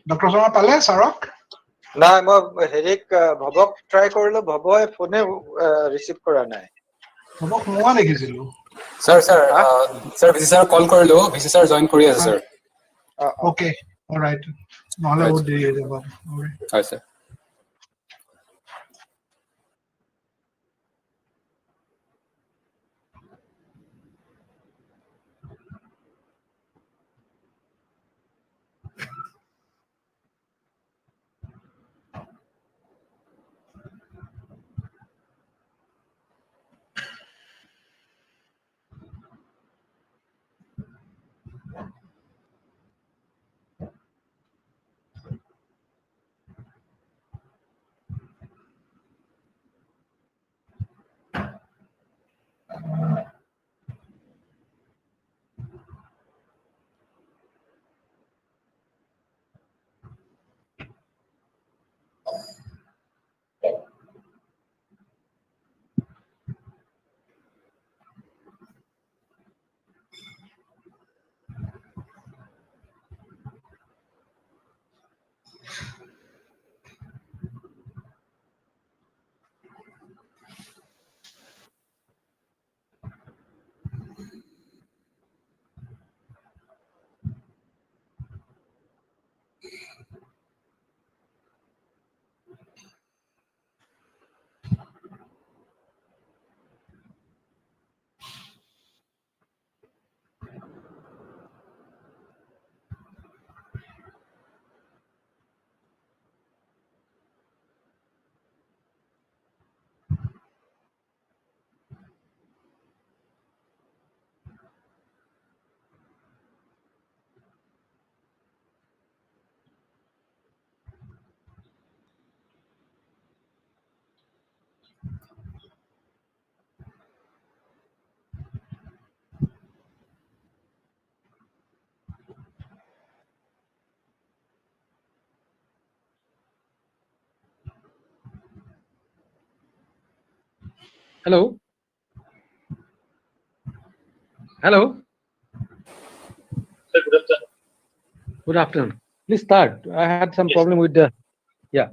Dr. Sharma pale sarok? Na moi herik bhabok try korilo bhaboy phone receive kora nai. Bhabok moa dekhizilu. Sir, VC sir call korilo, VC sir join kori ase sir. Okay, all right. নহলে বহুত দেৰি হৈ যাব. Hi sir. Hello. Hello. Sir, good afternoon. Good afternoon. Please start. I had some problem with the. Yeah.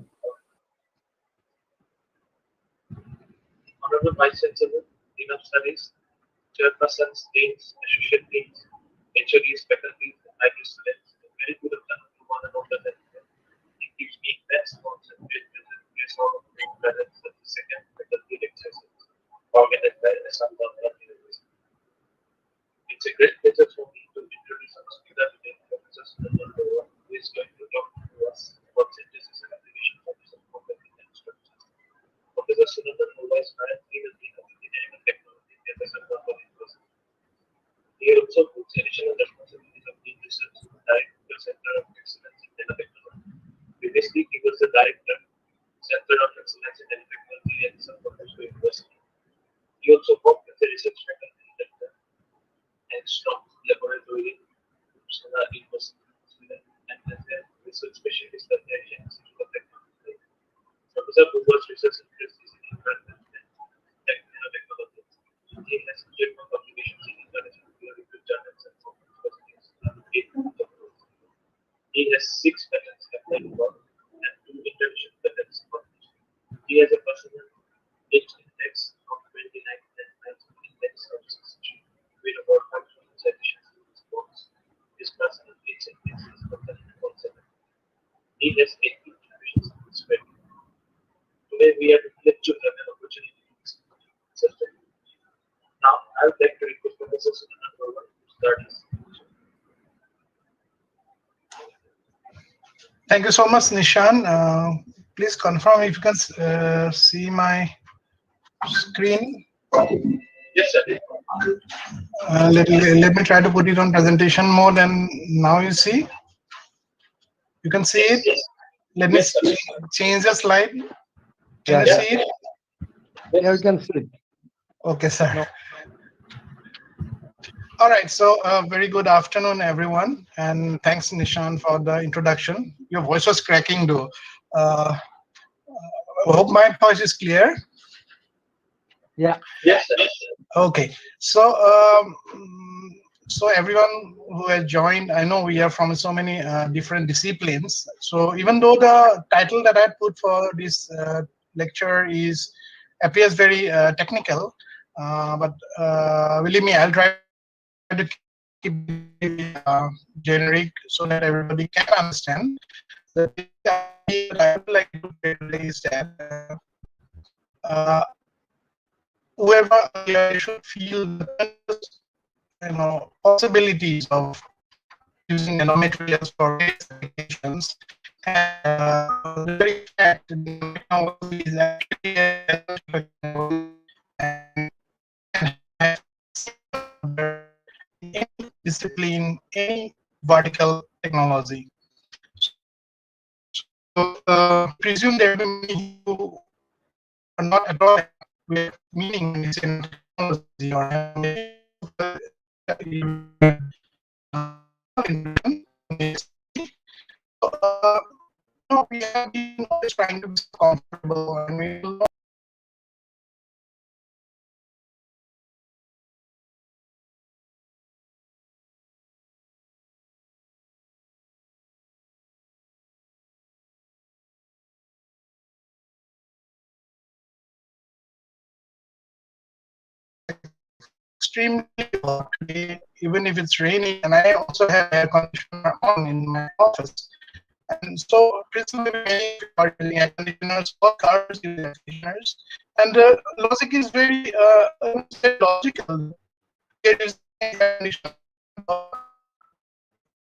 Honorable Vice Chancellor, Dean of Studies, Chairpersons, Deans, Associate Deans, HODs, faculties, and high students, a very good afternoon to one and all that. It gives me immense honor and great pleasure to place all of you present at the second faculty lecture organized by Assam University. It's a great pleasure for me to introduce our speaker today, Professor Chandrapur, who is going to talk to us about synthesis and application of some complex structures. Professor Chandrapur was currently the Dean of Engineering and Technology at Chandrapur University. He also holds additional responsibilities of Dean Research, Director, Center of Excellence in Nanotechnology. Previously, he was the Director, Center of Excellence in Nanotechnology at Chandrapur University. He also worked as a research faculty director and Stock Laboratory at Uppsala University, Sweden, and as a research specialist at the Asian Institute of Technology. Professor Buba's research interest is in environment and nanotechnology. He has trademark publications in international peer-reviewed journals and conferences. He has 6 patents applied for and 2 international patents published. He has a personal H index of 29 and 19 index of 63 with about 5,000 citations in his books. His personal H index is 1,047. He has 18 publications in his paper. Today we are privileged to have an opportunity to discuss such a. Now I would like to request Professor Chandrapur to start his speech. Thank you so much, Nishan. Please confirm if you can see my screen. Yes, sir. Let me try to put it on presentation mode, and now you see. You can see it. Yes. Let me change the slide. Can you see it? Yeah, you can see it. Okay, sir. No. All right. So, very good afternoon, everyone, and thanks, Nishan, for the introduction. Your voice was cracking, though. I hope my voice is clear. Yeah. Yes, sir. Okay. So, so everyone who has joined, I know we are from so many different disciplines. So even though the title that I put for this lecture appears very technical, but believe me, I'll try to keep it generic so that everybody can understand. The basic idea that I would like to convey today is that whoever they should feel the possibilities of using nanomaterials for various applications, and the very fact that the technology is actually a and can have in any discipline, any vertical technology. So I presume there will be many who are not at all with meaning when it's in technology or we have been always trying to be comfortable, and we will extremely hot today, even if it's raining, and I also have air conditioner on in my office. And so principally many are using air conditioners, all cars use air conditioners. And the logic is very logical. It is air conditioner.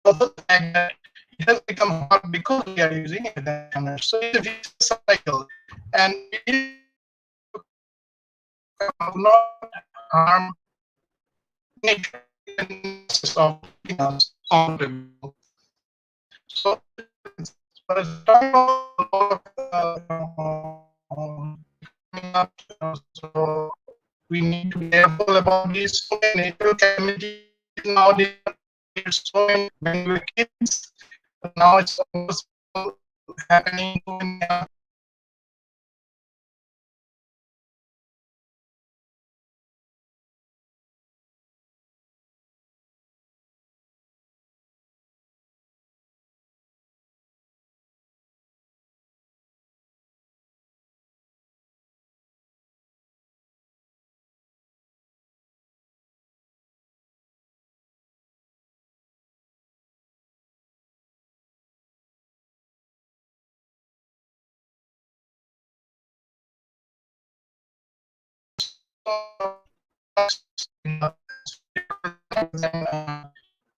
Also the fact that it has become hot because we are using air conditioners. So it's a vicious cycle. And it not harm nature and of us comfortable. So for a time so we need to be careful about this. So many natural calamities nowadays. So many when we were kids, but now it's almost happening.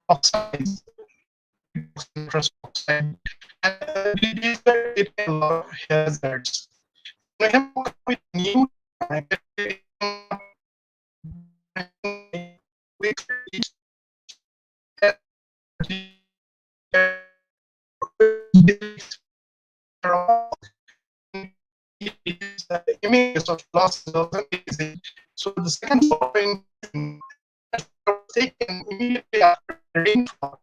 Oxides, nitrous oxide, and these are a lot of hazards. We have with new images of losses of amazing. So the second following taken immediately after rainfall.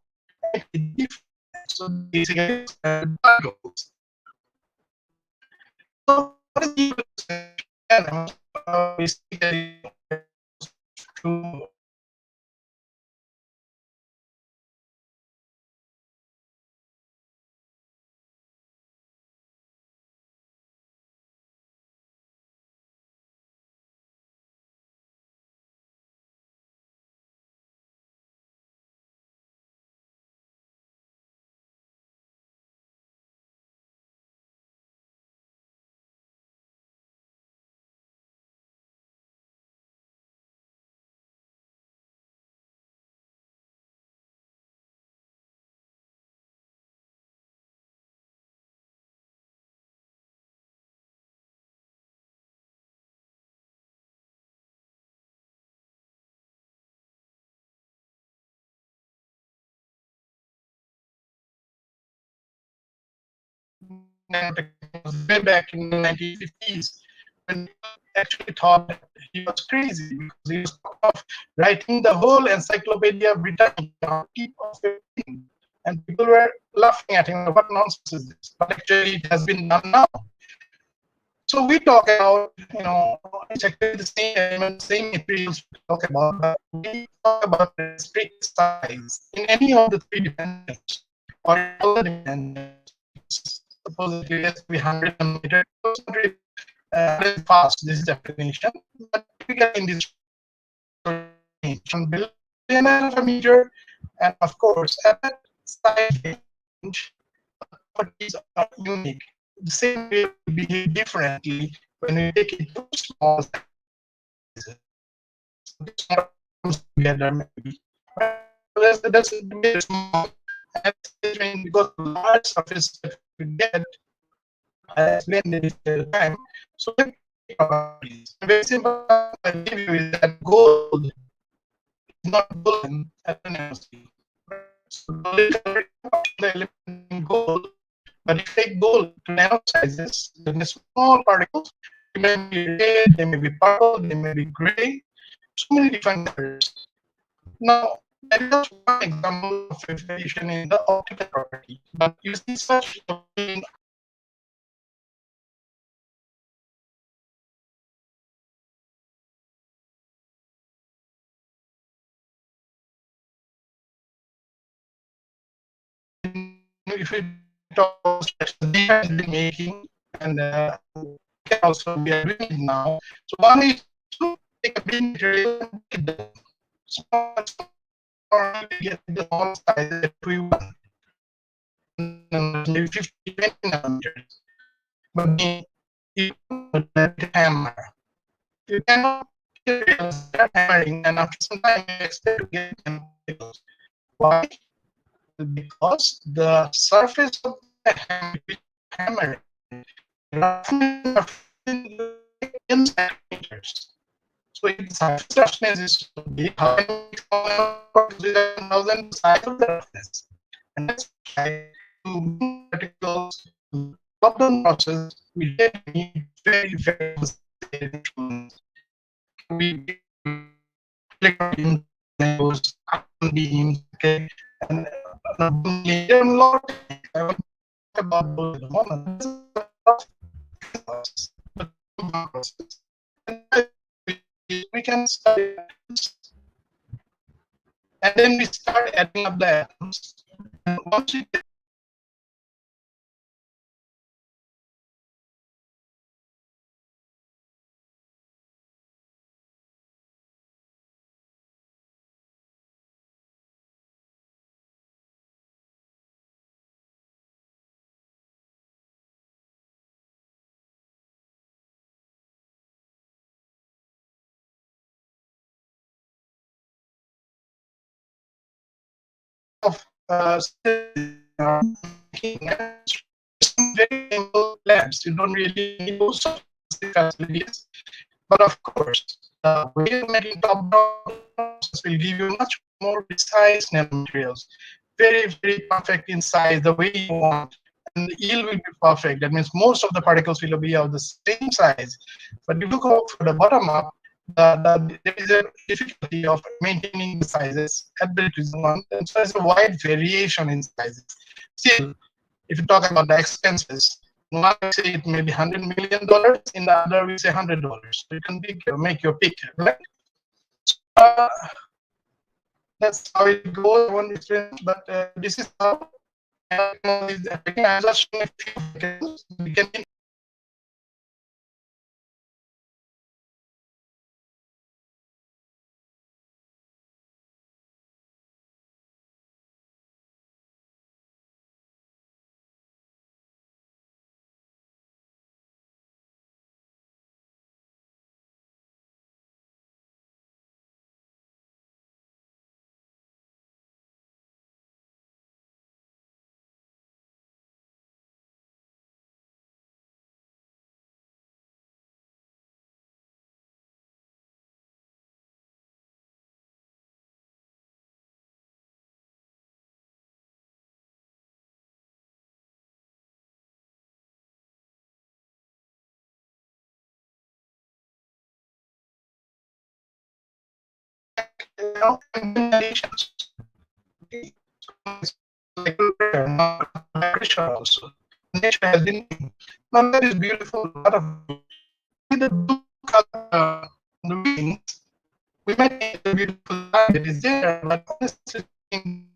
So basically, goals. So what is the basically to way back in the 1950s when actually thought that he was crazy because he was writing the whole Encyclopedia Britannica on tip of a pen, and people were laughing at him. What nonsense is this? But actually, it has been done now. So we talk about, it's actually the same elements, same materials we talk about, but we talk about the strict size in any of the three dimensions or in all the dimensions. Suppose it has to be 100 nanometer. It's not really fast, this definition, but typically in this range, 1 billion nanometer, and of course, at that size range, properties are unique. The same way we behave differently when we take it to small sizes. So this comes together maybe. That's a bit small. And when we go to large surface that we get, I explained this at the time. So let me properties. A very simple I give you is that gold is not golden at the nanoscale. So gold is the element in gold. But if you take gold to nano sizes, then the small particles, they may be red, they may be purple, they may be gray, so many different colors. Now, that is just one example of a variation in the optical property, but you see such in if we talk about they have been making, and can also we are doing it now. So one is to take a big material and break it down. Small, or we get the small size that we want, maybe 50, 20 nanometers. But you let hammer. You cannot start hammering, and after some time you expect to get particles. Why? Because the surface of the hammer inside meters. So if the surface roughness is so big, how can we the size of the roughness? And that's why to bring particles to top-down process, we really need very, very sophisticated instruments. We electron beams, those ion beams, okay, and there are a lot of things. I want to talk about those at the moment. Process. And we can study and then we start adding up the atoms. And once we get of some very simple labs, you don't really need those facilities. But of course, the way of making top-down process will give you much more precise nanomaterials, very, very perfect in size, the way you want. And the yield will be perfect. That means most of the particles will be of the same size. But if you go for the bottom up, there is a difficulty of maintaining the sizes at the reason one. And so there's a wide variation in sizes. Still, if you talk about the expenses, one we say it may be $100 million, in the other we say $100. So you can make your pick, right? That's how it goes. I won't explain, but this is how I'm just showing a few seconds. We can combinations. Like pressure also. nature has been doing. Now that is beautiful part of it. With the blue color the wings, we might think the beautiful line that is there, but honestly speaking,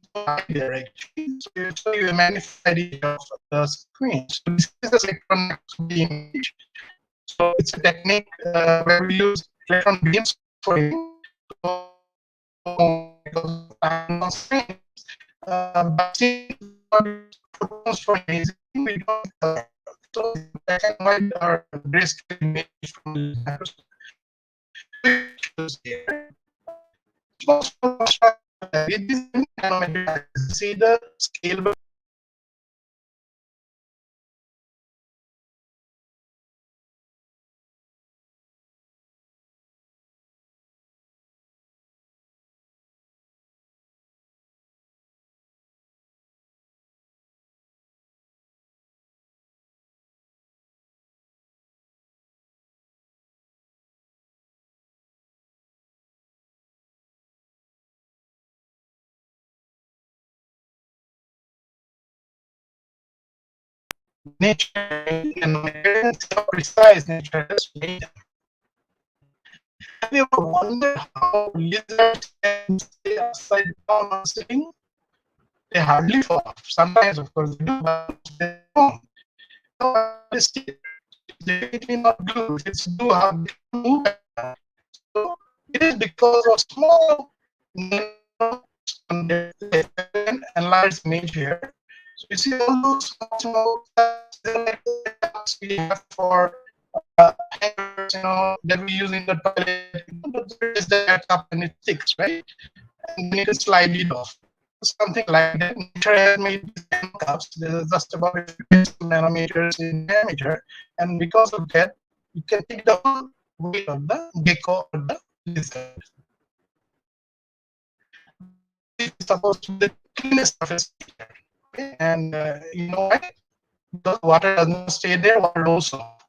there actually. So you show you a magnified image of the screen. So this is the electron image. So it's a technique where we use electron beams for it. So because of time constraints, but since photons for amazing, we don't so black and white are grayscale image from the microscope. Pictures here. Most it is in nanometer. See the scale. Nature and how precise nature has made them. Have you ever wondered how lizards can stay upside down on sitting? They hardly fall off. Sometimes, of course, they do, but they don't. No, it's definitely not glue. If it's glue, how they move around. So it is because of small enlarged image here. So you see all those small we have for hangers, that we use in the toilet. There is that cup and it sticks, right? And then you can slide it off. Something like that. Nature has made these cups. There's just about 50 nanometers in diameter, and because of that, you can take the whole weight of the gecko or the lizard. It's supposed to be the cleanest surface, okay? And you know why? Because water does not stay there, water rolls off.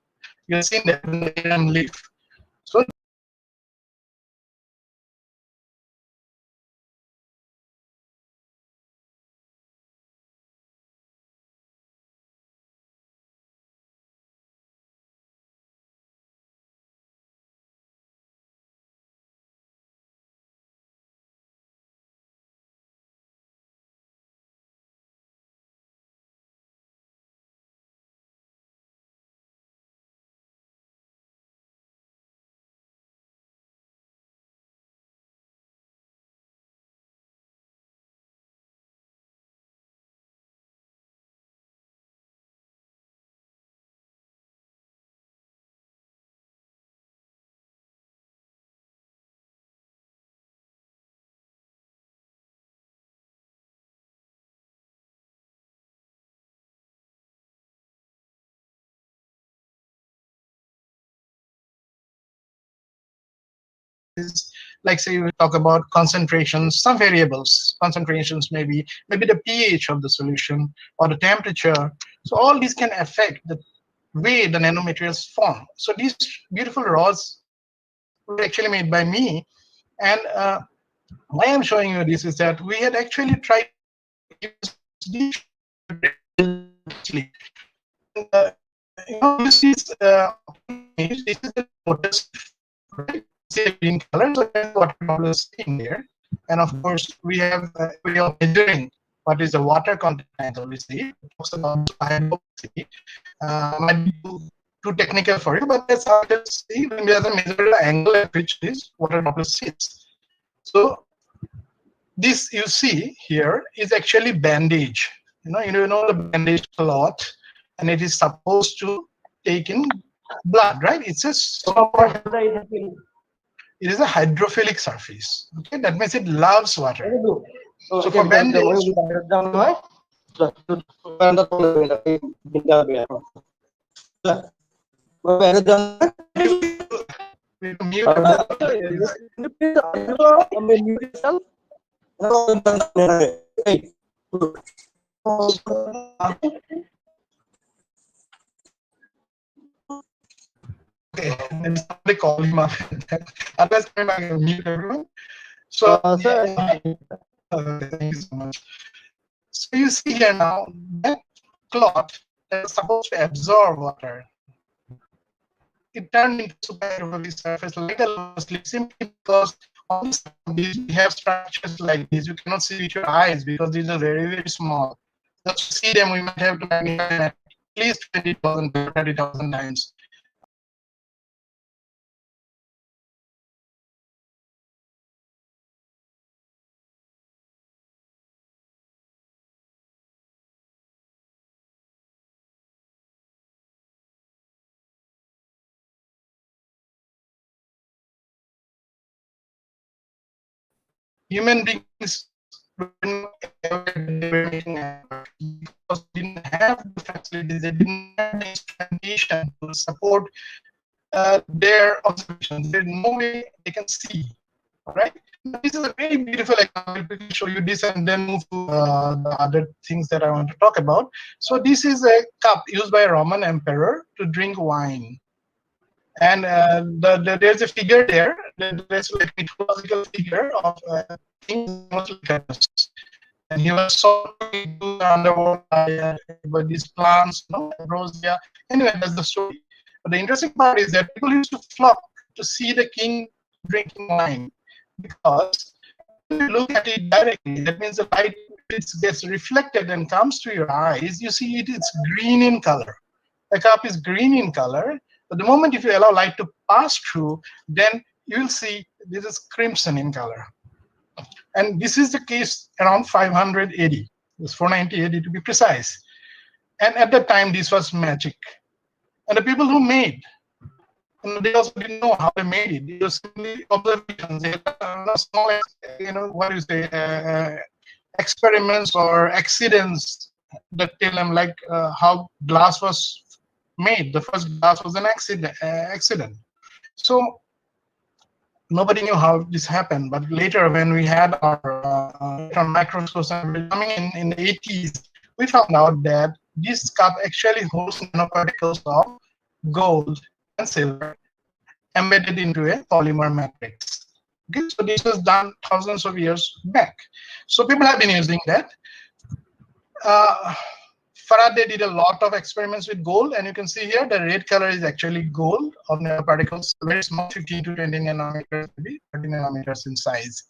You've seen that in the aram leaf. So like say we talk about concentrations, some variables, concentrations maybe the pH of the solution or the temperature. So all these can affect the way the nanomaterials form. So these beautiful rods were actually made by me, and why I'm showing you this is that we had actually tried to use these this is the lotus, right? See the green color, so that's what water is in there. And of course, we have we are measuring what is the water content angle. We see it talks about hydrophobicity. Might be too technical for you, but that's how it is. See, when we have to measure the angle at which this water droplet sits. So this you see here is actually bandage. You know the bandage cloth, and it is supposed to take in blood, right? It's a it is a hydrophilic surface. Okay, that means it loves water. So for bandage, okay, and somebody call him up. Otherwise, I'm going to mute everyone. So, thank you so much. So you see here now that cloth that was supposed to absorb water, it turned into super hydrophobic surface like a lava slip simply because on this we have structures like this you cannot see with your eyes because these are very, very small. Just to see them, we might have to magnify them at least 20,000 to 30,000 times. Human beings were not aware that they were making effort because they didn't have the facilities, they didn't have the instrumentation to support their observations. There's no way they can see. All right. Now, this is a very beautiful example. I will show you this and then move to the other things that I want to talk about. So this is a cup used by a Roman emperor to drink wine. And there's a figure there. There's like a mythological figure of King Democritus. And he was sought to do the underworld by these plants, ambrosia. Anyway, that's the story. But the interesting part is that people used to flock to see the king drinking wine because when you look at it directly, that means the light gets reflected and comes to your eyes. You see it's green in color. The cup is green in color. But the moment if you allow light to pass through, then you will see this is crimson in color. And this is the case around 500 AD. It's 490 AD to be precise. And at that time, this was magic. And the people who made, they also didn't know how they made it. It was simply observations. They had small, what do you say, experiments or accidents that tell them like how glass was made. The first glass was an accident. So nobody knew how this happened, but later when we had our microscopes and coming in the 80s, we found out that this cup actually holds nanoparticles of gold and silver embedded into a polymer matrix. Okay, so this was done thousands of years back. So people have been using that. Faraday did a lot of experiments with gold, and you can see here the red color is actually gold of nanoparticles, very small, 15 to 20 nanometers, maybe 30 nanometers in size.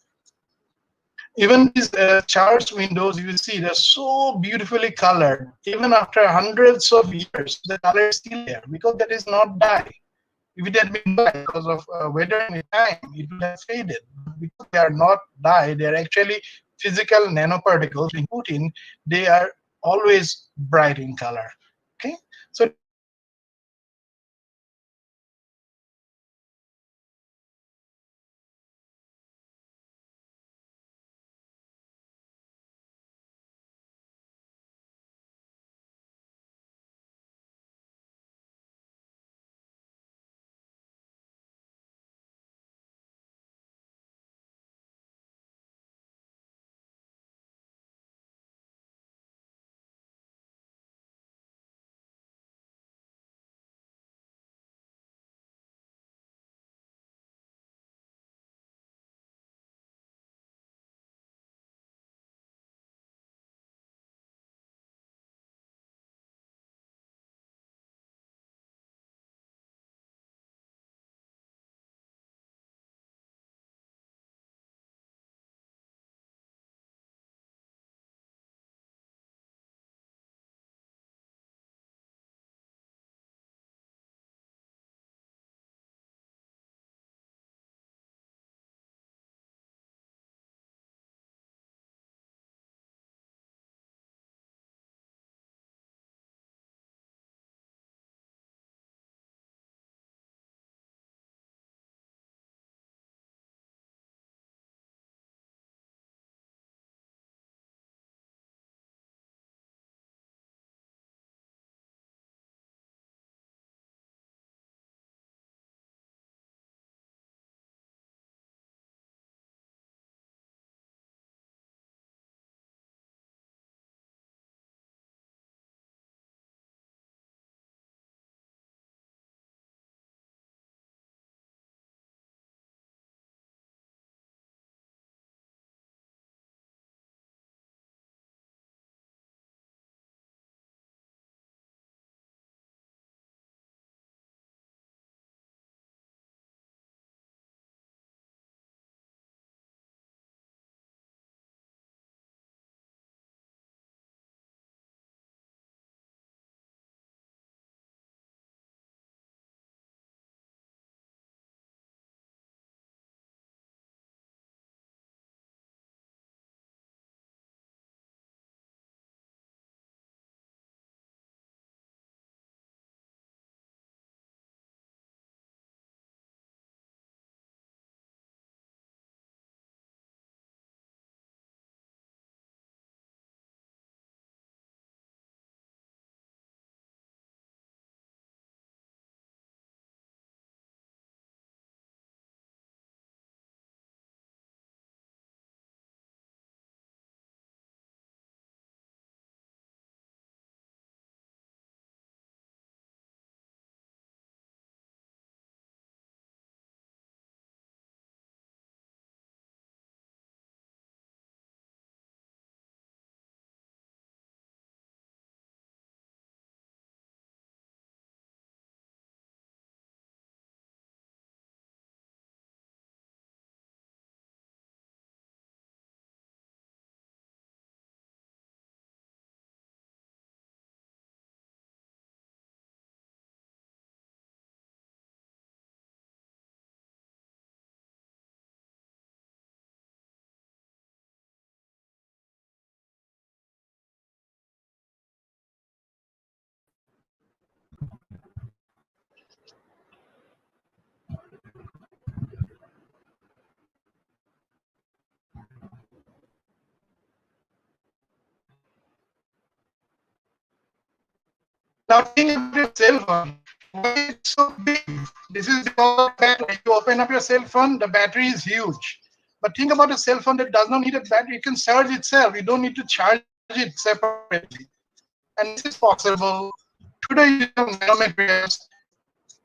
Even these charged windows, you see, they're so beautifully colored. Even after hundreds of years, the color is still there because that is not dye. If it had been dye because of weathering with time, it would have faded. Because they are not dye, they are actually physical nanoparticles being put in. They are always bright in color. Okay, so Now think about your cell phone. Why it's so big? This is because of that when you open up your cell phone, the battery is huge. But think about a cell phone that does not need a battery. It can charge itself. You don't need to charge it separately. And this is possible through the use of nanomaterials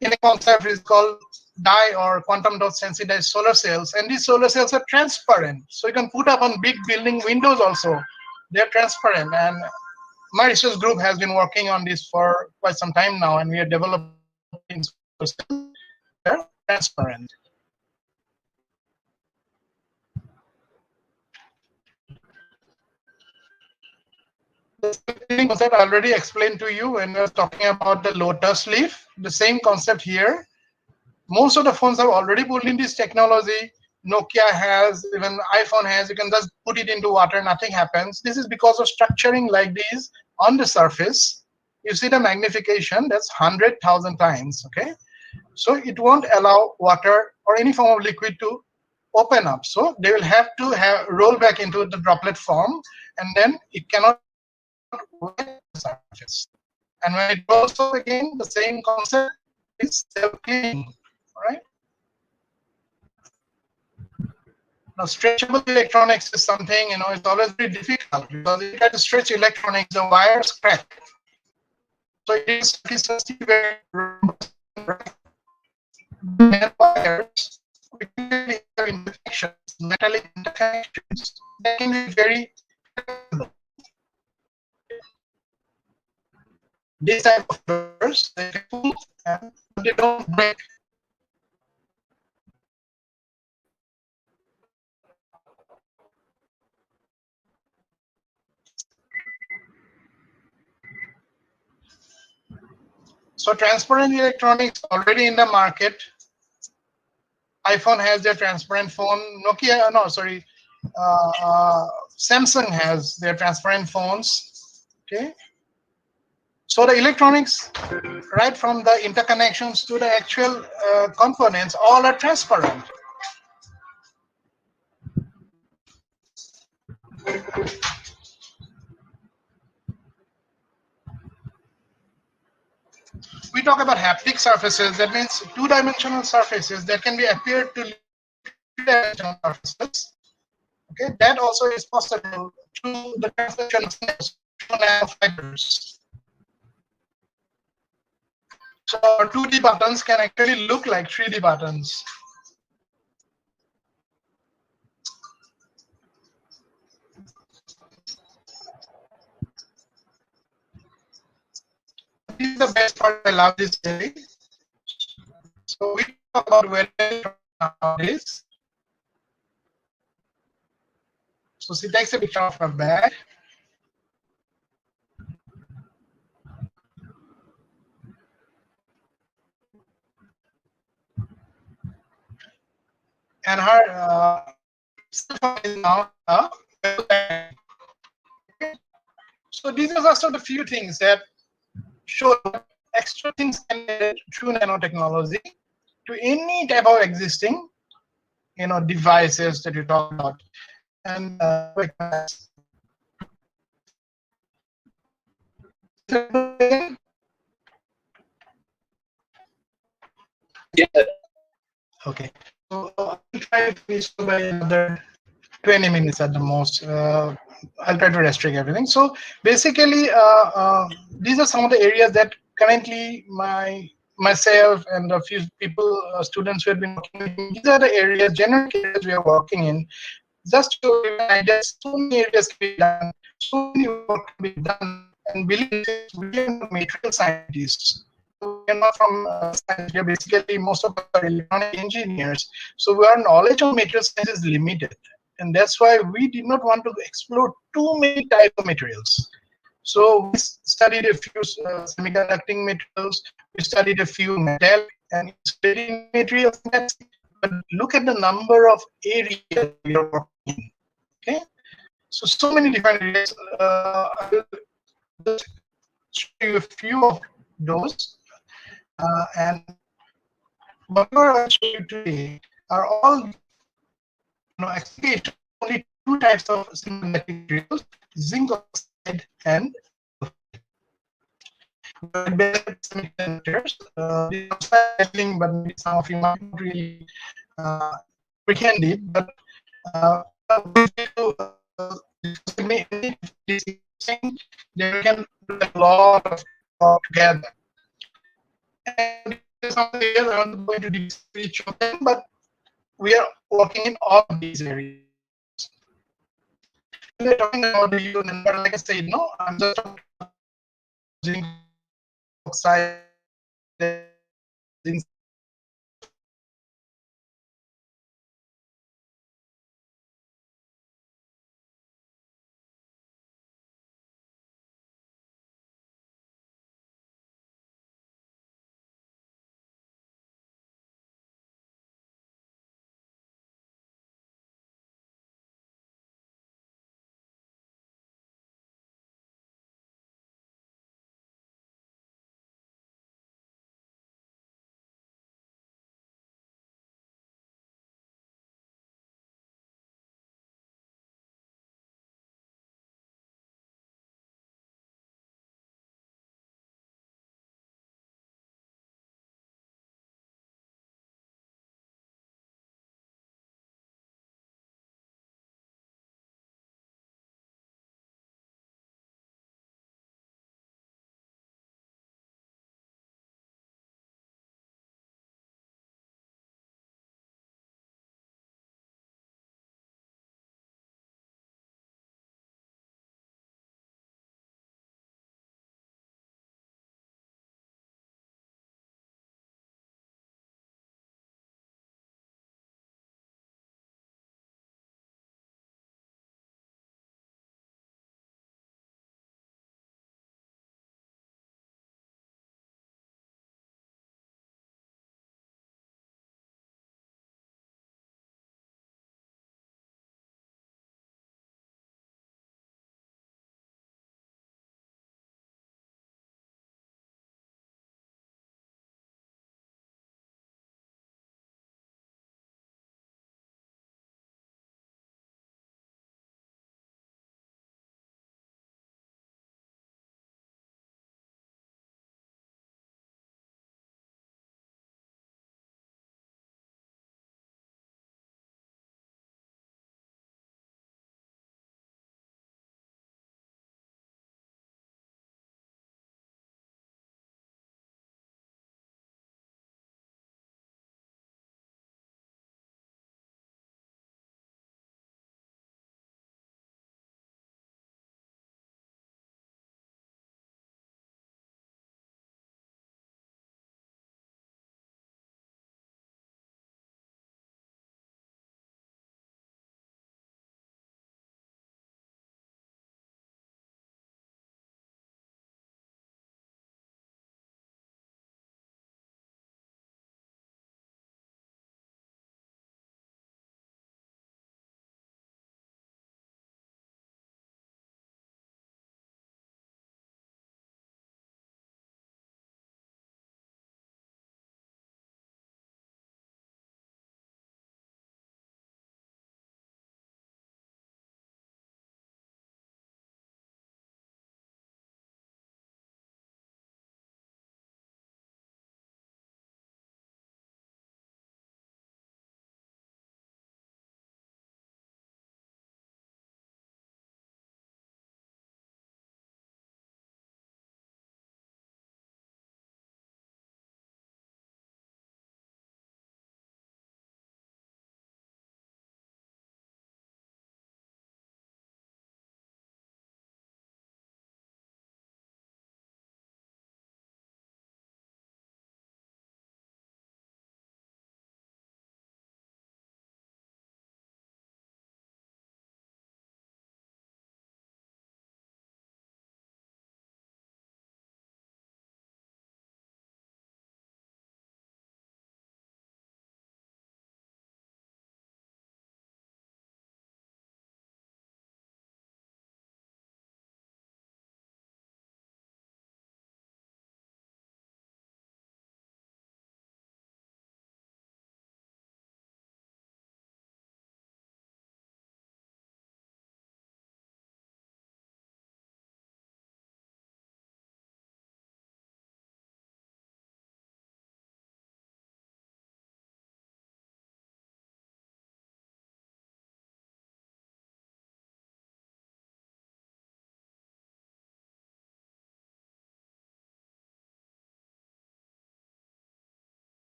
in a concept is called dye or quantum dot sensitized solar cells. And these solar cells are transparent. So you can put up on big building windows also. They're transparent. And my research group has been working on this for quite some time now, and we are developing solar cells that are transparent. The same concept I already explained to you when we were talking about the lotus leaf. The same concept here. Most of the phones have already pulled in this technology. Nokia has, even iPhone has. You can just put it into water, nothing happens. This is because of structuring like this on the surface. You see the magnification, that's 100,000 times, okay? So it won't allow water or any form of liquid to open up. So they will have to roll back into the droplet form, and then it cannot wet the surface. And when it rolls up again, the same concept is self-cleaning, all right? Now, stretchable electronics is something, it's always very difficult because if you try to stretch electronics, the wires crack. So it is very robust, right? Wires, we can have interconnections, metallic interconnections that can be very flexible. This type of wires, they can pull and they don't break. So transparent electronics already in the market. iPhone has their transparent phone. Nokia, no, sorry, Samsung has their transparent phones. Okay. So the electronics, right from the interconnections to the actual components, all are transparent. We talk about haptic surfaces. That means two-dimensional surfaces that can be appeared to three-dimensional surfaces. Okay, that also is possible through the translation of nanofibers. So 2D buttons can actually look like 3D buttons. This is the best part. I love this day. So we talk about welding nowadays. So she takes a picture of her bag. And her cell phone is now a bag. So these are just the few things that show that extra things can be added through nanotechnology to any type of existing, devices that you talk about. And Yeah. okay, so I'll try to finish by another 20 minutes at the most. I'll try to restrict everything. So basically, these are some of the areas that currently myself and a few people, students who have been working with me, these are the areas, generic areas we are working in. Just to give an idea, so many areas can be done, so many work can be done, and believe me, we are not material scientists. We are not from science. We are basically, most of us are electronic engineers. So our knowledge on material science is limited. And that's why we did not want to explore too many types of materials. So we studied a few semiconducting materials, we studied a few metal and insulating materials. But look at the number of areas we are working in. Okay, so many different areas. I'll just show you a few of those. And whatever I show you today are all applications. Only two types of semiconducting materials: zinc oxide and basic semiconductors. This is something, but maybe some of you might not really comprehend it. But with you discussing, then we can do a lot of work together. And this is something else I want to go into details each of them, but we are working in all of these areas. We're talking about the unit, but like I said, no, I'm just talking about zinc oxide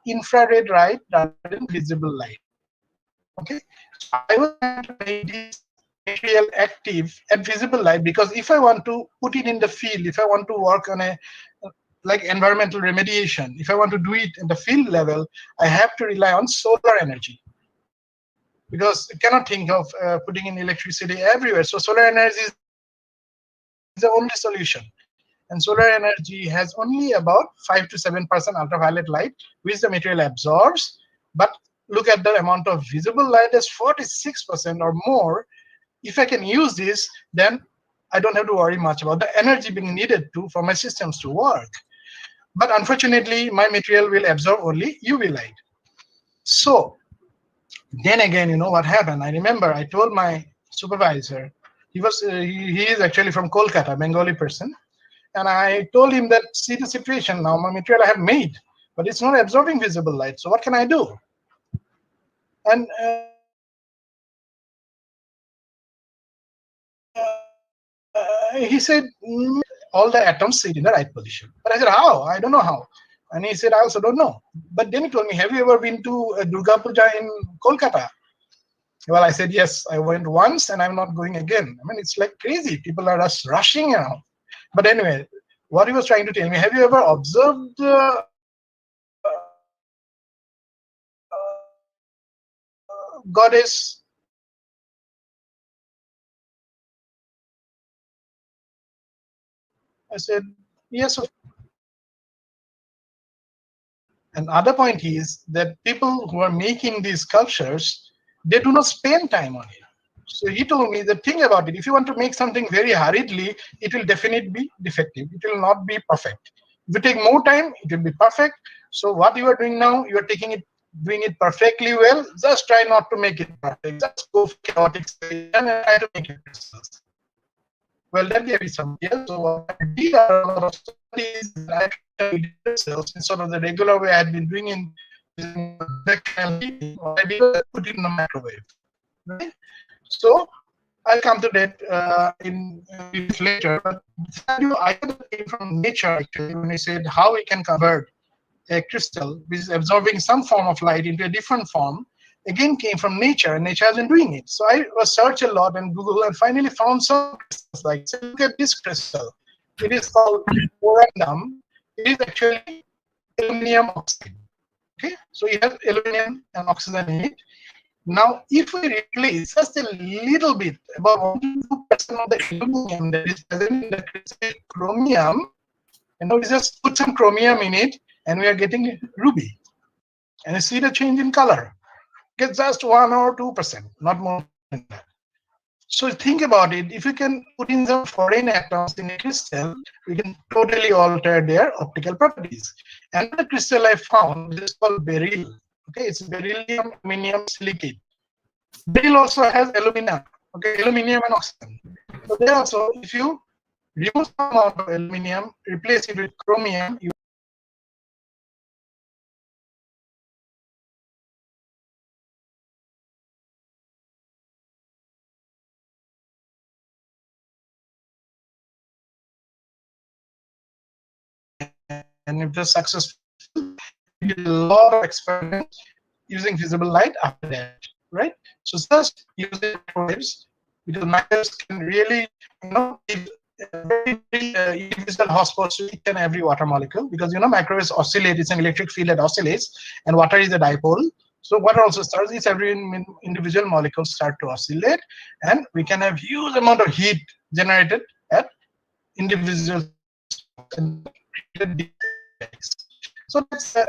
infrared light rather than visible light. Okay, so I was trying to make this material active at visible light, because if I want to put it in the field, if I want to work on a like environmental remediation, if I want to do it at the field level, I have to rely on solar energy, because you cannot think of putting in electricity everywhere. So solar energy is the only solution. And solar energy has only about 5 to 7% ultraviolet light, which the material absorbs. But look at the amount of visible light as 46% or more. If I can use this, then I don't have to worry much about the energy being needed for my systems to work. But unfortunately, my material will absorb only UV light. So then again, you know what happened? I remember I told my supervisor, he is actually from Kolkata, Bengali person. And I told him that, see the situation now, my material I have made, but it's not absorbing visible light. So what can I do? And he said, all the atoms sit in the right position. But I said, how? I don't know how. And he said, I also don't know. But then he told me, have you ever been to Durga Puja in Kolkata? Well, I said, yes, I went once and I'm not going again. I mean, it's like crazy. People are just rushing around. But anyway, what he was trying to tell me, have you ever observed goddess? I said, yes. Another point is that people who are making these sculptures, they do not spend time on it. So he told me the thing about it, if you want to make something very hurriedly, it will definitely be defective. It will not be perfect. If you take more time, it will be perfect. So what you are doing now, you are doing it perfectly well. Just try not to make it perfect. Just go for chaotic state and try to make it crystals. Well, that gave me some ideas. So what I did are a lot of studies that I tried cells instead of the regular way I had been doing in convectional heating. What I did was I put it in a microwave. Right? So I'll come to that in later. But I came from nature actually when I said how we can convert a crystal which is absorbing some form of light into a different form. Again, came from nature, and nature has been doing it. So I was search a lot in Google and finally found some crystals. Like, say, look at this crystal. It is called corundum. It is actually aluminum oxide. Okay, so it has aluminum and oxygen in it. Now, if we replace just a little bit, about 1 to 2% of the aluminum that is present in the crystal chromium, and now we just put some chromium in it, and we are getting ruby. And you see the change in color. Get just 1 or 2%, not more than that. So think about it. If you can put in some foreign atoms in a crystal, we can totally alter their optical properties. And the crystal I found is called beryl. Okay, it's beryllium aluminum silicate. Beryl also has aluminum. Okay, aluminum and oxygen. So there also, if you remove some amount of aluminum, replace it with chromium, you and if it's successful, we did a lot of experiments using visible light after that, right? So just using microwaves, because microwaves can really, give very individual hotspots to each and every water molecule, because microwaves oscillate. It's an electric field that oscillates, and water is a dipole. So water also starts. Each every individual molecule start to oscillate, and we can have huge amount of heat generated at individual. So that's a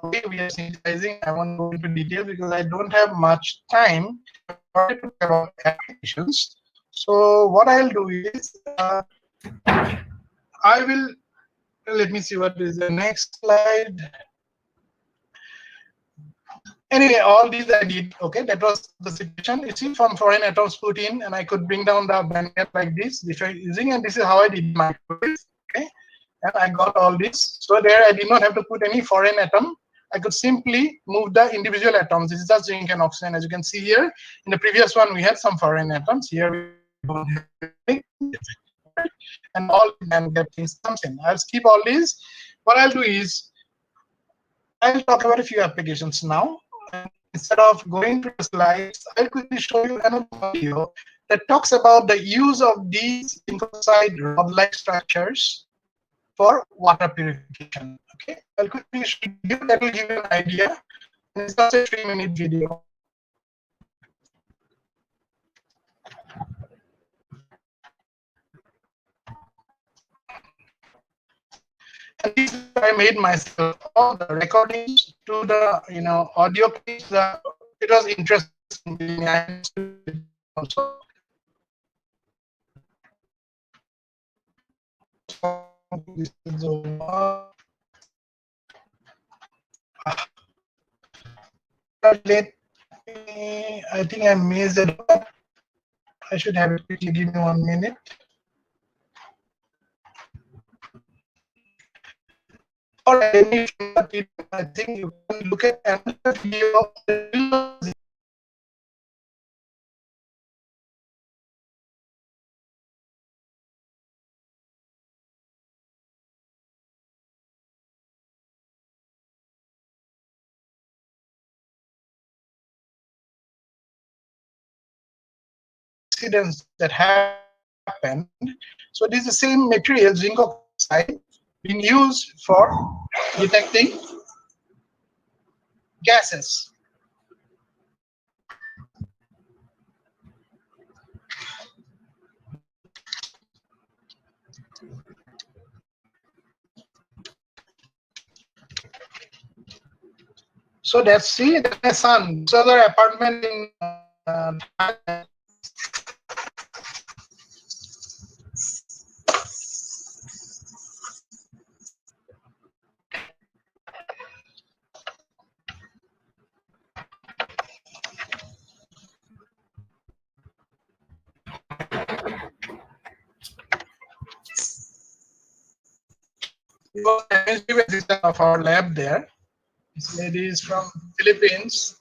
way we are synthesizing. I won't go into detail because I don't have much time to about applications. So what I'll do is I will, let me see what is the next slide. Anyway, all these I did. Okay, that was the situation. You see, from foreign atoms put in, and I could bring down the bandgap like this. This is using, and this is how I did my microwaves. Okay, and I got all this. So there, I did not have to put any foreign atom. I could simply move the individual atoms. This is just zinc and oxygen, as you can see here. In the previous one, we had some foreign atoms. Here we don't have any. And all bandgap things comes in. I'll skip all these. What I'll do is, I'll talk about a few applications now. And instead of going to the slides, I'll quickly show you another video that talks about the use of these lymphocyte rod-like structures for water purification. Okay, I'll quickly show you that will give you an idea. It's just a 3-minute video. And this I made myself. All the recordings to the audio clips. It was interesting. I also. This is over. Let me, I think I missed it. I should have it quickly. Give me 1 minute. All right, I think you can look at another video. Accidents that happened. So this is the same material, zinc oxide, being used for detecting gases. So that's my son. So the apartment in of our lab there. This lady is from Philippines.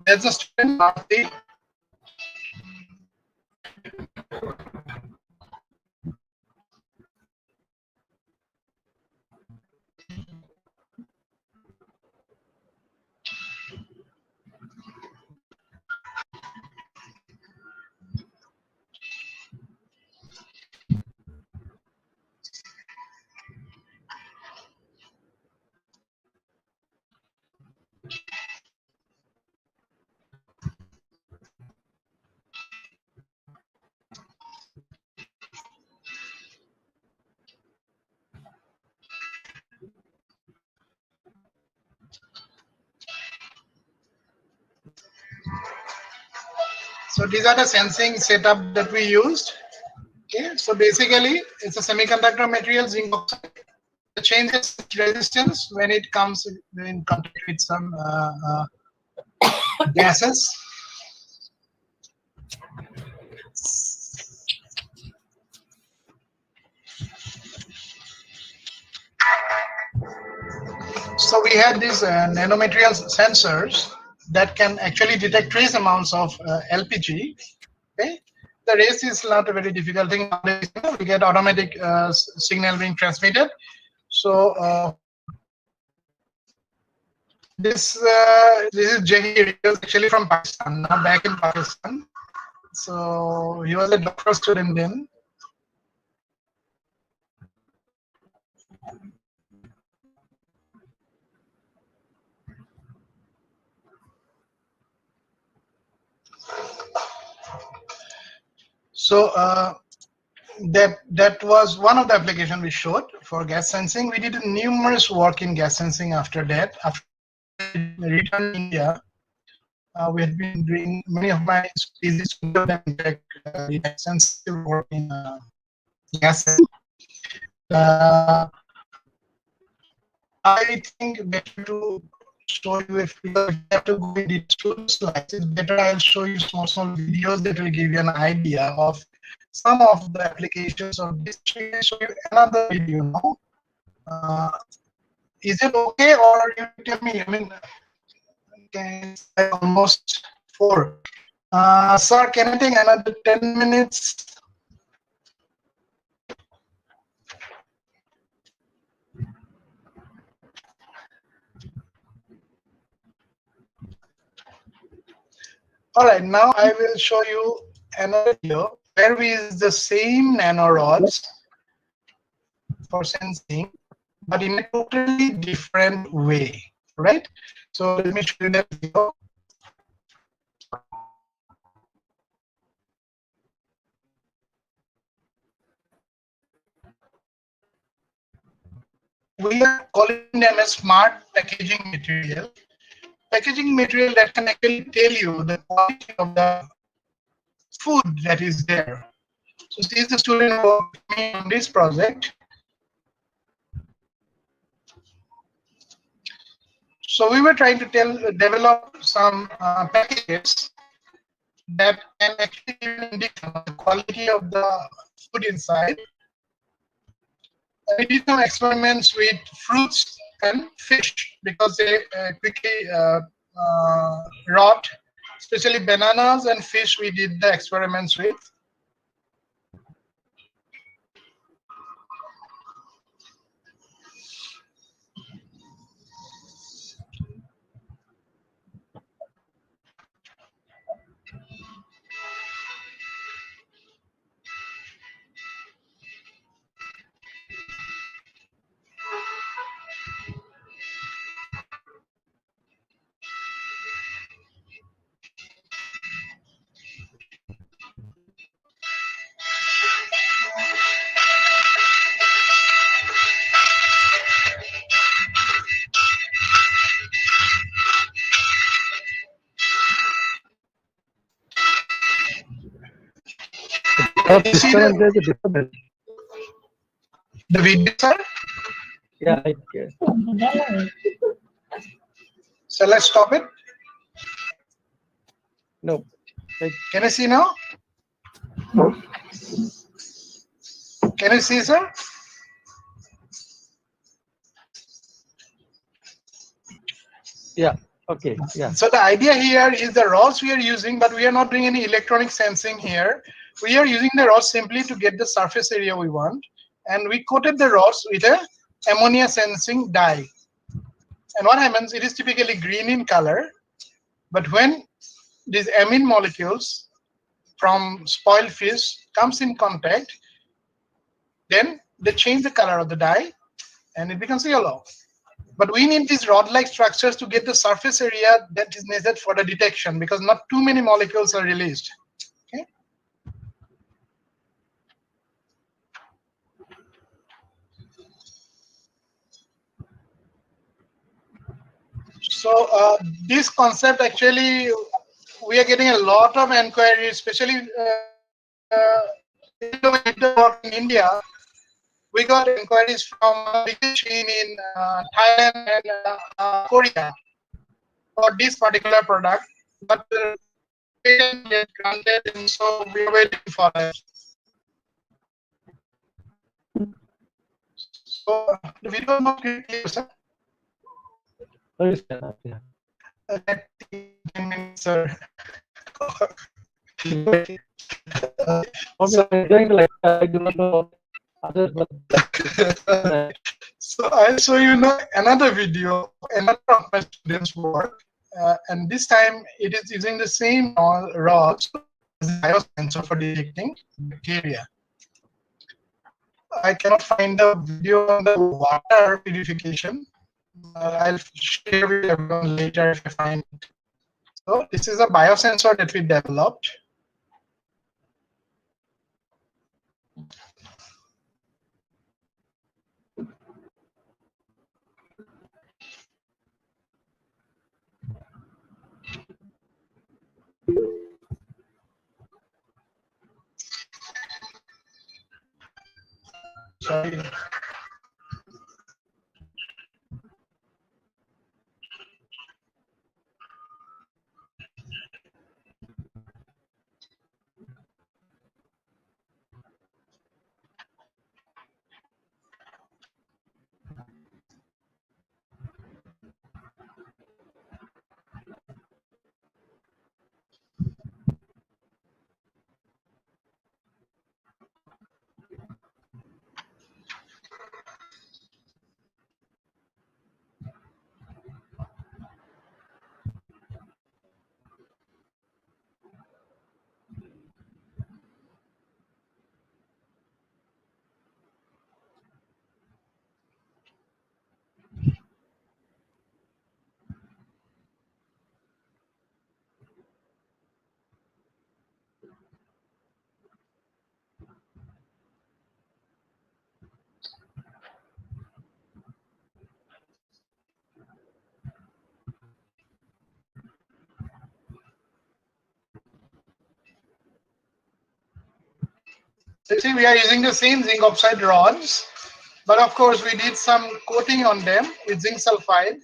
There's a student party. So these are the sensing setup that we used. Okay, so basically it's a semiconductor material, zinc oxide. It changes resistance when it comes in contact with some gases. So we had these nanomaterial sensors that can actually detect trace amounts of LPG. Okay, the rest is not a very difficult thing. We get automatic signal being transmitted. So this is Jahir, he was actually from Pakistan, now back in Pakistan. So he was a doctoral student then. So that was one of the applications we showed for gas sensing. We did numerous work in gas sensing after that. After I returned to India, we had been doing many of my thesis extensive work in gas sensing. I think better to show you if you have to go into two slides. It's better I'll show you small videos that will give you an idea of some of the applications of this. I'll show you another video now. Is it okay, or you tell me? I mean, Okay, it's like almost 4. Sir, can I take another 10 minutes? All right, now I will show you another video where we use the same nanorods for sensing, but in a totally different way, right? So let me show you that video. We are calling them a smart packaging material. Packaging material that can actually tell you the quality of the food that is there. So this is the student working on this project. So we were trying to develop some packages that can actually give an indication of the quality of the food inside. We did some experiments with fruits and fish because they quickly rot, especially bananas and fish we did the experiments with. You see Disturbance, there's a disturbance. the video, sir? Yeah, So let's stop it. no. Can you see now? Can you see, sir? Yeah. Okay. Yeah. So the idea here is the rods we are using, but we are not doing any electronic sensing here. We are using the rods simply to get the surface area we want. And we coated the rods with a ammonia sensing dye. And what happens, it is typically green in color. But when these amine molecules from spoiled fish comes in contact, then they change the color of the dye and it becomes yellow. But we need these rod-like structures to get the surface area that is needed for the detection, because not too many molecules are released. Okay. So this concept, actually, we are getting a lot of inquiries, especially in India. We got inquiries from biggest chain in Thailand and Korea for this particular product, but patent get granted, and so we are waiting for it. So the video is not clear, sir. Yeah. 10 minutes, sir. Okay, I'm going to, like, I do not know others, but So I'll show you now another video, another of my students' work, and this time it is using the same rods as a biosensor for detecting bacteria. I cannot find the video on the water purification. I'll share with everyone later if I find it. So this is a biosensor that we developed. Sorry. So you see, we are using the same zinc oxide rods, but of course we did some coating on them with zinc sulfide.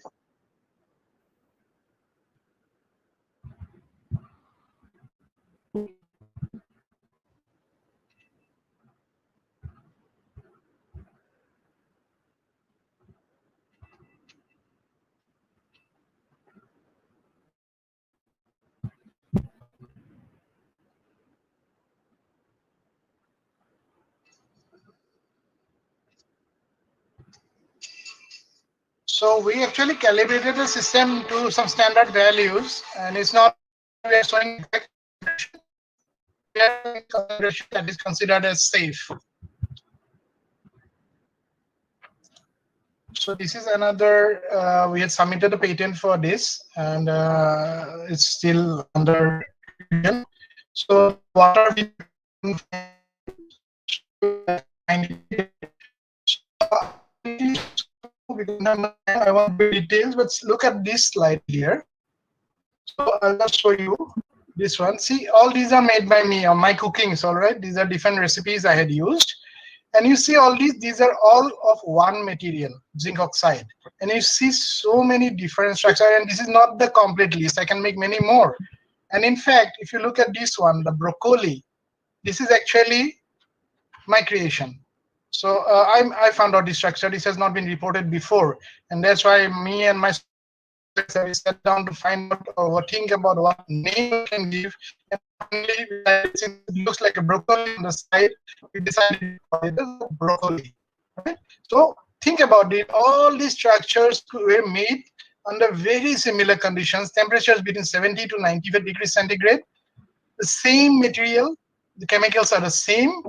So we actually calibrated the system to some standard values, and it's not we are showing exact concentration that is considered as safe. So this is another, we had submitted a patent for this, and it's still under revision. So water I want details, but look at this slide here. So I'll just show you this one. See, all these are made by me on my cookings, all right? These are different recipes I had used. And you see all these are all of one material, zinc oxide. And you see so many different structures, and this is not the complete list. I can make many more. And in fact, if you look at this one, the broccoli, this is actually my creation. So I found out this structure. This has not been reported before. And that's why me and my we sat down to find out or think about what name we can give. And finally, since it looks like a broccoli on the side, we decided to call it a broccoli. Right? So think about it. All these structures were made under very similar conditions, temperatures between 70 to 95 degrees centigrade. The same material, the chemicals are the same,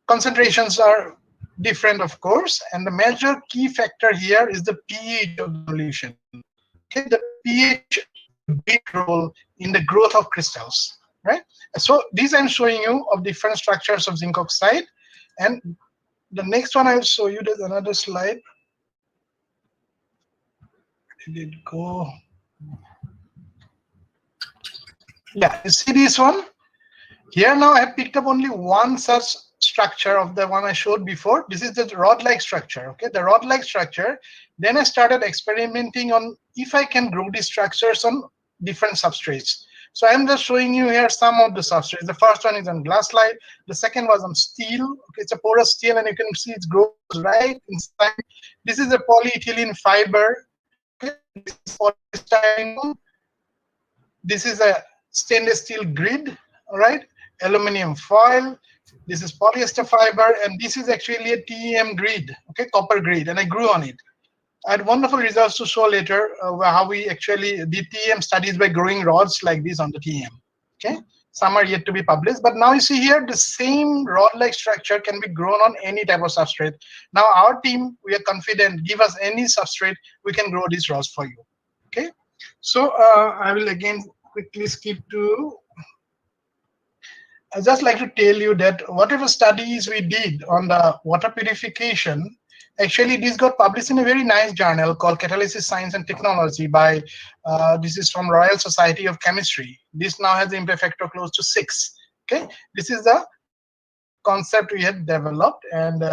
concentrations are different, of course, and the major key factor here is the pH of the solution. Okay, the pH plays a big role in the growth of crystals, right? So these I'm showing you of different structures of zinc oxide, and the next one I'll show you. There's another slide. Did it go? Yeah, you see this one? Here now I have picked up only one such structure of the one I showed before. This is the rod-like structure, okay? The rod-like structure. Then I started experimenting on if I can grow these structures on different substrates. So I'm just showing you here some of the substrates. The first one is on glass slide. The second was on steel. Okay, it's a porous steel, and you can see it grows right inside. This is a polyethylene fiber. Okay, this is polystyrene. This is a stainless steel grid. All right, aluminum foil. This is polyester fiber, and this is actually a TEM grid, okay, copper grid, and I grew on it. I had wonderful results to show later how we actually did TEM studies by growing rods like this on the TEM. Okay, some are yet to be published, but now you see here the same rod-like structure can be grown on any type of substrate. Now our team, we are confident, give us any substrate, we can grow these rods for you. Okay, so I will again quickly skip to. I'd just like to tell you that whatever studies we did on the water purification, actually this got published in a very nice journal called Catalysis Science and Technology by, this is from Royal Society of Chemistry. This now has the impact factor close to 6. Okay, this is the concept we had developed. And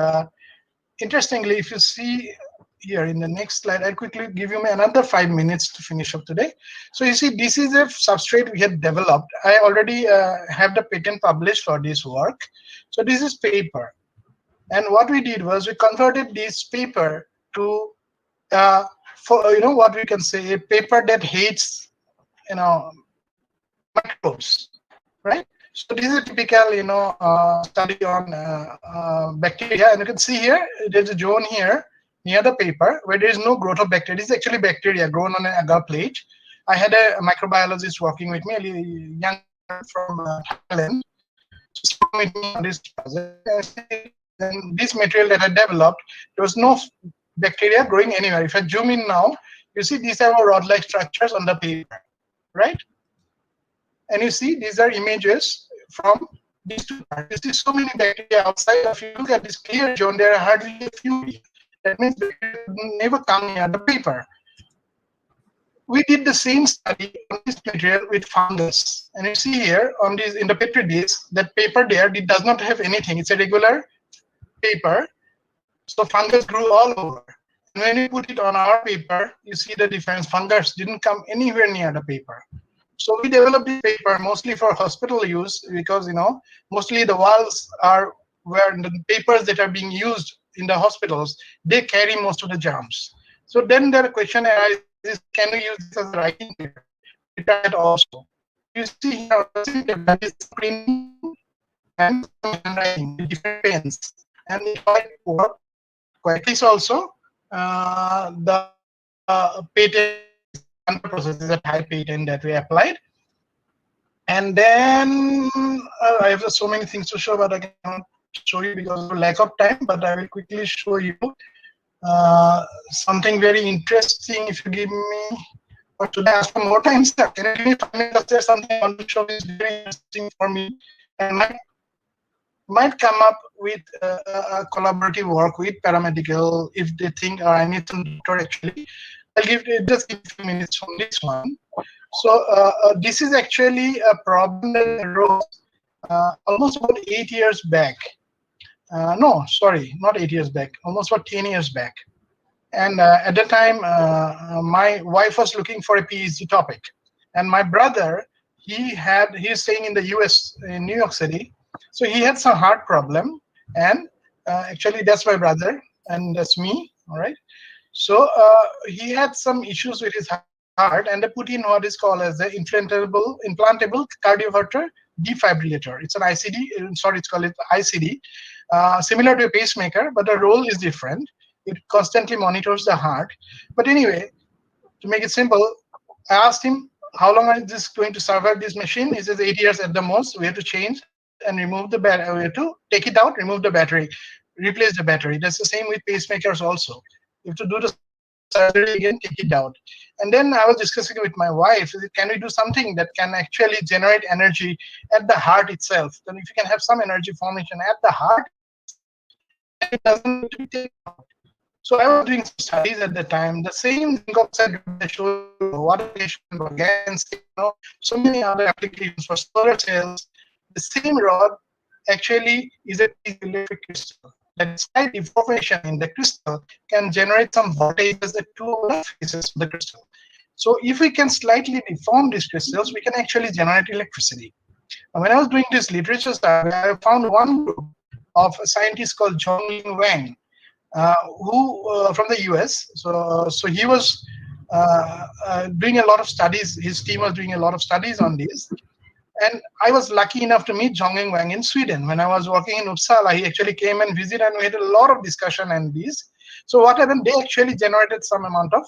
interestingly, if you see here in the next slide, I'll quickly give you another 5 minutes to finish up today. So you see, this is a substrate we had developed. I already have the patent published for this work. So this is paper. And what we did was we converted this paper to, for what we can say, a paper that hates, microbes, right? So this is a typical, study on bacteria. And you can see here, there's a zone here near the paper where there is no growth of bacteria. This is actually bacteria grown on an agar plate. I had a microbiologist working with me, a young from Thailand, with me on this project. And this material that I developed, there was no bacteria growing anywhere. If I zoom in now, you see these are rod-like structures on the paper, right? And you see these are images from these two parts. You see so many bacteria outside. If you look at this clear zone, there are hardly a few. That means bacteria never come near the paper. we did the same study on this material with fungus. And you see here on this in the Petri dish, that paper there, it does not have anything. It's a regular paper. So fungus grew all over. And when you put it on our paper, you see the difference. Fungus didn't come anywhere near the paper. So we developed this paper mostly for hospital use because, mostly the walls are where the papers that are being used in the hospitals, they carry most of the germs. So then the question arises, can we use this as a writing paper? We try it also. You see here on the same paper, that is printing and handwriting with different pens. And it quite work quite nice also. The patent process is a high patent that we applied. And then I have so many things to show, but I cannot show you because of lack of time, but I will quickly show you something very interesting. If you give me, or should I ask for more time, sir? Can you give me 5 minutes? There's something I want to show is very interesting for me, and might come up with a collaborative work with paramedical if they think, or I need some doctor actually. I'll just give a few minutes from this one. So this is actually a problem that arose almost about 8 years back. No, sorry, not 8 years back, almost about 10 years back. And at the time, my wife was looking for a PhD topic. And my brother, he's staying in the US, in New York City. So he had some heart problem. And actually, that's my brother, and that's me, all right? So he had some issues with his heart, and they put in what is called as the implantable cardioverter defibrillator. It's an ICD. Sorry, it's called ICD. Similar to a pacemaker, but the role is different. It constantly monitors the heart. But anyway, to make it simple, I asked him, how long is this going to survive this machine? He says 8 years at the most. We have to change and remove the battery. We have to take it out, remove the battery, replace the battery. That's the same with pacemakers also. You have to do the surgery again, take it out. And then I was discussing with my wife, can we do something that can actually generate energy at the heart itself? Then if you can have some energy formation at the heart, it doesn't need to be taken out. So I was doing some studies at the time. The same zinc oxide that showed water station, organs, so many other applications for solar cells. The same rod actually is a electric crystal. That slight deformation in the crystal can generate some voltages at two faces of the crystal. So if we can slightly deform these crystals, we can actually generate electricity. And when I was doing this literature study, I found one group of scientists called Zhongling Wang, who from the US. So he was doing a lot of studies. His team was doing a lot of studies on this. And I was lucky enough to meet Zhongling Wang in Sweden. When I was working in Uppsala, he actually came and visited, and we had a lot of discussion on these. So what happened, they actually generated some amount of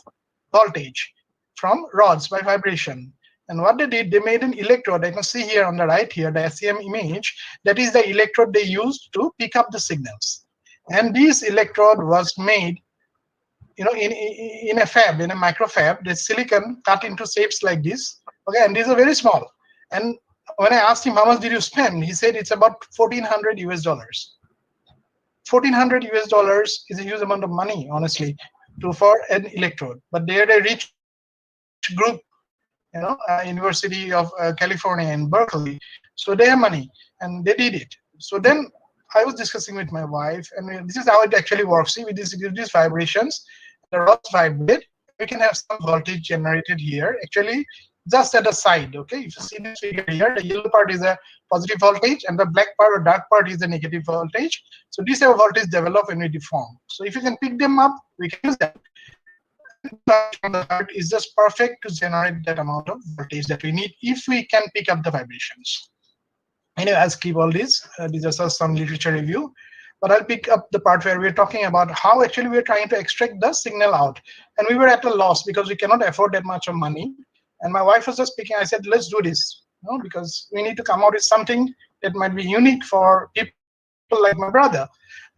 voltage from rods by vibration. And what they did, they made an electrode. I can see here on the right here, the SEM image. That is the electrode they used to pick up the signals. And this electrode was made, in a fab, in a microfab. The silicon cut into shapes like this. Okay, and these are very small. And when I asked him how much did you spend, he said it's about $1,400 US. $1,400 US is a huge amount of money, honestly, for an electrode. But they are a rich group, University of California in Berkeley. So they have money, and they did it. So then I was discussing with my wife, and this is how it actually works. See, with these vibrations, the rods vibrate. We can have some voltage generated here. Actually, just at the side, okay? If you see this figure here, the yellow part is a positive voltage, and the black part or dark part is the negative voltage. So this type of voltage develop when we deform. So if you can pick them up, we can use them. From the heart is just perfect to generate that amount of voltage that we need if we can pick up the vibrations. Anyway, I'll skip all these. These are just some literature review. But I'll pick up the part where we're talking about how actually we're trying to extract the signal out. And we were at a loss because we cannot afford that much of money. And my wife was just speaking. I said, let's do this, because we need to come out with something that might be unique for people like my brother.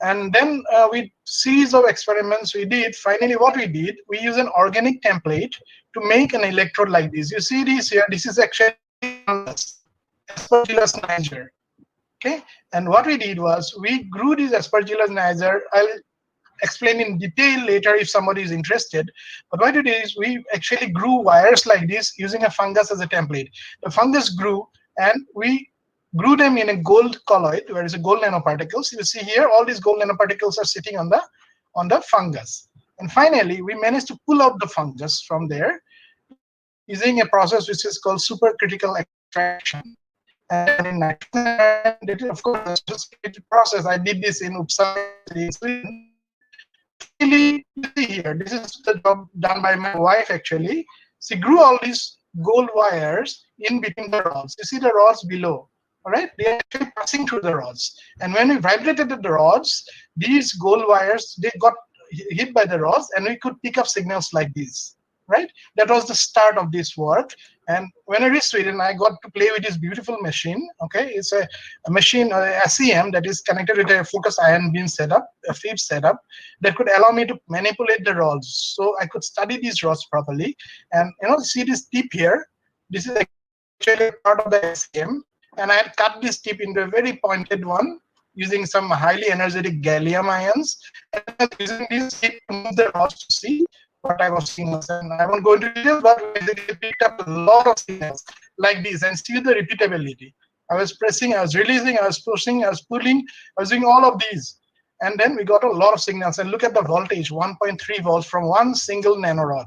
And then with series of experiments we did, finally what we did, we used an organic template to make an electrode like this. You see this here, this is actually Aspergillus niger. Okay, and what we did was we grew this Aspergillus niger. I'll explain in detail later if somebody is interested. But what it is, we actually grew wires like this using a fungus as a template. The fungus grew, and we grew them in a gold colloid, where is a gold nanoparticles. You see here, all these gold nanoparticles are sitting on the fungus. And finally, we managed to pull out the fungus from there using a process which is called supercritical extraction. And in nitrogen, of course, a sophisticated process. I did this in Uppsala, Sweden. Really, here, this is the job done by my wife actually. She grew all these gold wires in between the rods. You see the rods below, all right? They are actually passing through the rods. And when we vibrated the rods, these gold wires, they got hit by the rods, and we could pick up signals like this, right? That was the start of this work. And when I reached Sweden, I got to play with this beautiful machine. Okay, it's a machine, Assam, that is connected with a focused ion beam setup, a FIB setup, that could allow me to manipulate the rods, so I could study these rods properly. And see this tip here. This is actually part of the Assam, and I had cut this tip into a very pointed one using some highly energetic gallium ions, and I was using this tip to move the rods to see what I was seeing. And I won't go into details, but basically picked up a lot of signals like this, and see the repeatability. I was pressing, I was releasing, I was pushing, I was pulling, I was doing all of these. And then we got a lot of signals. And look at the voltage, 1.3 volts from one single nanorod.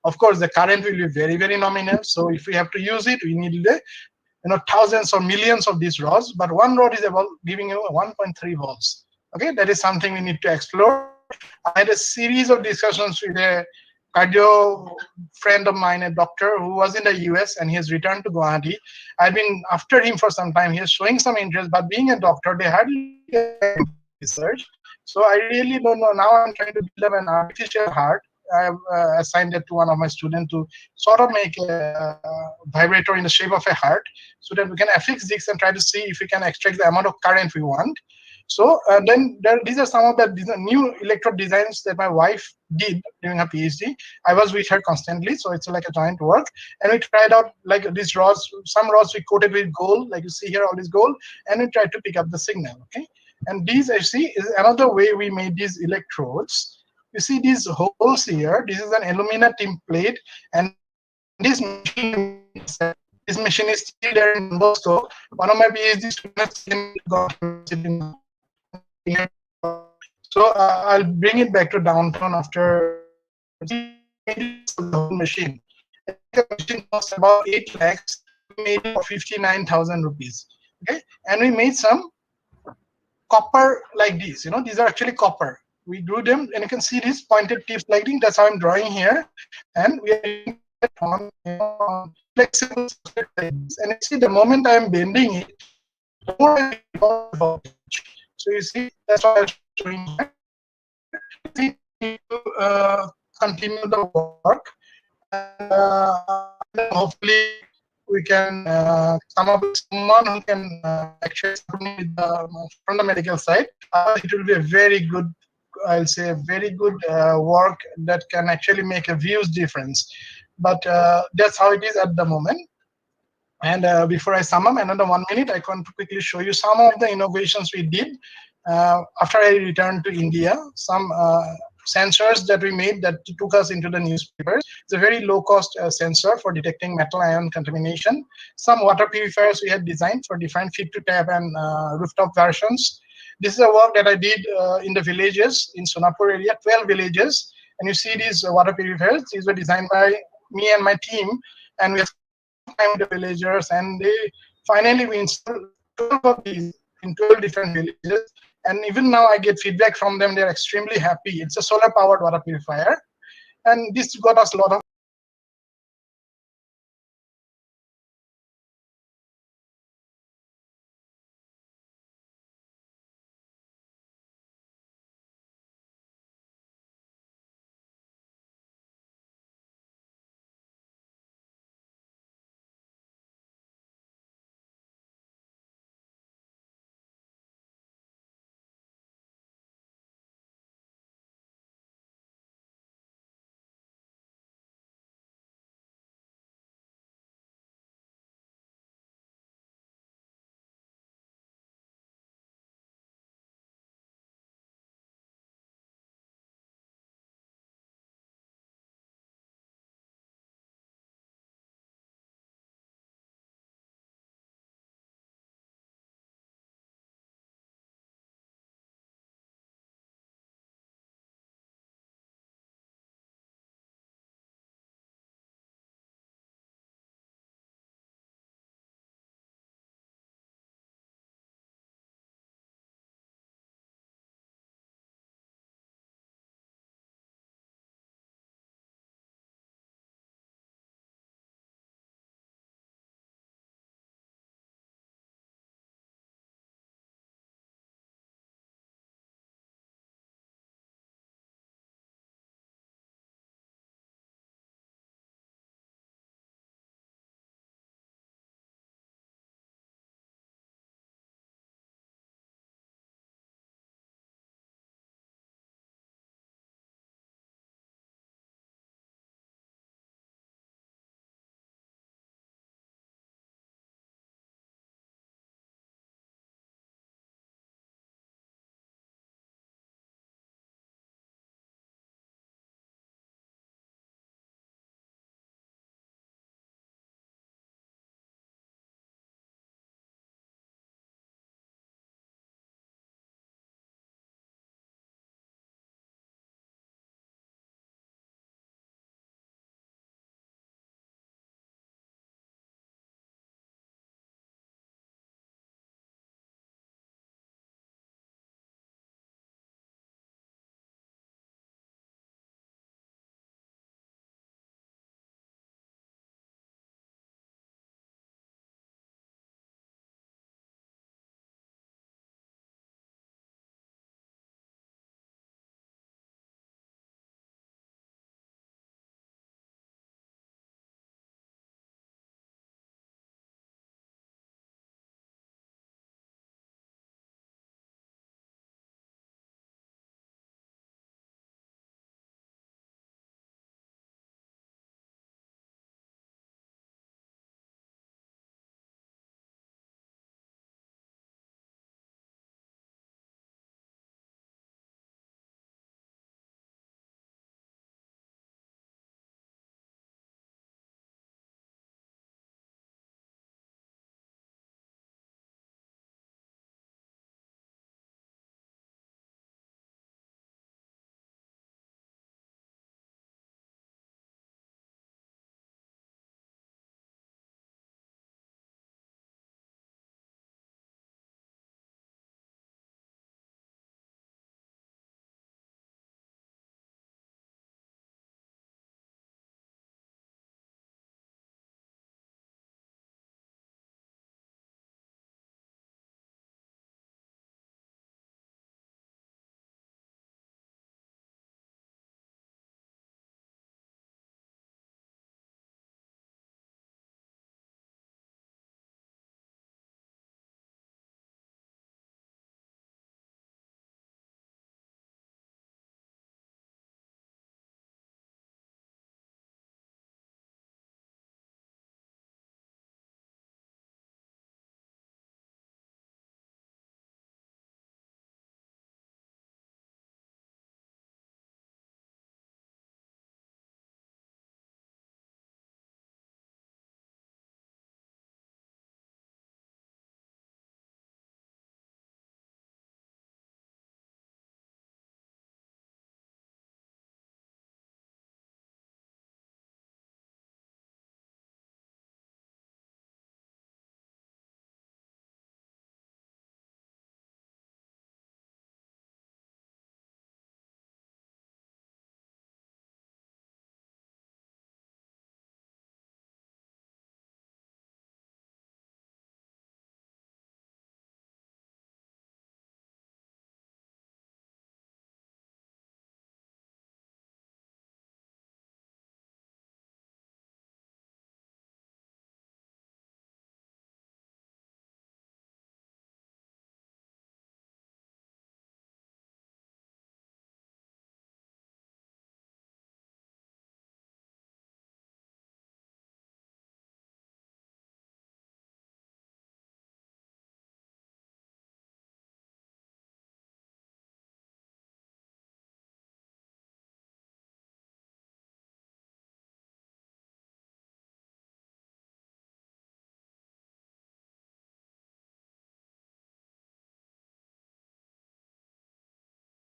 Of course, the current will be very, very nominal. So if we have to use it, we need thousands or millions of these rods. But one rod is about giving you 1.3 volts. Okay, that is something we need to explore. I had a series of discussions with a cardio friend of mine, a doctor who was in the US, and he has returned to Guwahati. I've been after him for some time. He is showing some interest, but being a doctor, they hardly get research. So I really don't know. Now I'm trying to build up an artificial heart. I've assigned it to one of my students to sort of make a vibrator in the shape of a heart, so that we can affix this and try to see if we can extract the amount of current we want. So these are some of the new electrode designs that my wife did during her PhD. I was with her constantly, so it's like a joint work. And we tried out like these rods. Some rods we coated with gold, like you see here, all this gold, and we tried to pick up the signal. Okay, and these I see is another way we made these electrodes. You see these holes here. This is an alumina tin plate, and this machine is still there in Moscow. One of my PhD students got it. So I'll bring it back to downtown after the whole machine. The machine cost about 8 lakhs. We made it for 59,000 rupees. Okay, and we made some copper like these. These are actually copper. We drew them, and you can see these pointed tips like this. That's how I'm drawing here, and we are doing that on flexible like this. And you see, the moment I'm bending it, the more I voltage. So you see, that's why I'm showing here. We need to continue the work. Hopefully, we can come up with someone who can actually support me with from the medical side. It will be a very good, I'll say, a very good work that can actually make a huge difference. But that's how it is at the moment. And before I sum up another 1 minute, I want to quickly show you some of the innovations we did after I returned to India. Some sensors that we made that took us into the newspapers. It's a very low-cost sensor for detecting metal ion contamination. Some water purifiers we had designed for different feed-to-tap and rooftop versions. This is a work that I did in the villages in Chandrapur area, 12 villages. And you see these water purifiers. These were designed by me and my team. And we the villagers, and finally we installed 12 of these in 12 different villages, and even now I get feedback from them. They're extremely happy. It's a solar powered water purifier, and this got us a lot of